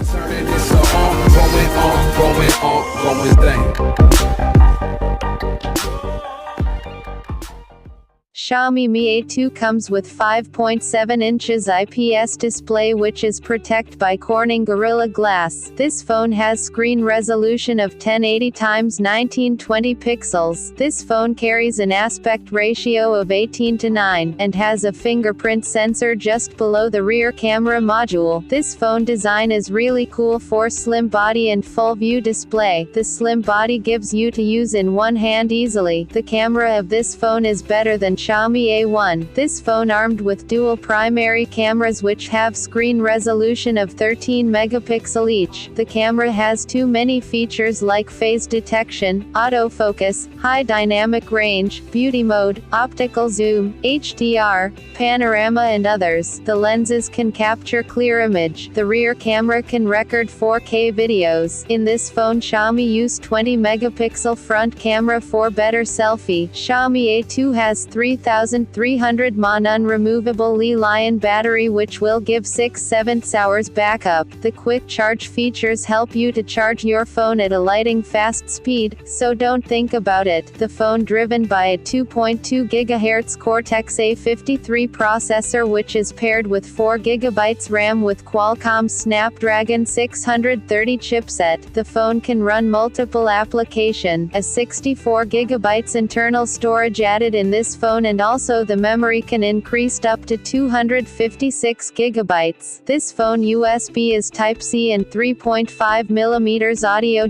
Turning this going thing. Xiaomi Mi A2 comes with 5.7 inches IPS display which is protected by Corning Gorilla Glass. This phone has screen resolution of 1080x1920 pixels. This phone carries an aspect ratio of 18:9, and has a fingerprint sensor just below the rear camera module. This phone design is really cool for slim body and full view display. The slim body gives you to use in one hand easily. The camera of this phone is better than Xiaomi A1. This phone armed with dual primary cameras which have screen resolution of 13 megapixel each. The camera has too many features like phase detection, autofocus, high dynamic range, beauty mode, optical zoom, HDR, panorama and others. The lenses can capture clear image. The rear camera can record 4K videos. In this phone Xiaomi used 20 megapixel front camera for better selfie. Xiaomi A2 has 3300 mAh non-removable Li-ion battery which will give 6-7 hours backup. The quick charge features help you to charge your phone at a lightning fast speed, so don't think about it. The phone driven by a 2.2 GHz Cortex-A53 processor which is paired with 4 GB RAM with Qualcomm Snapdragon 630 chipset. The phone can run multiple applications. A 64 GB internal storage added in this phone, and also the memory can increased up to 256 GB. This phone USB is Type-C and 3.5 mm audio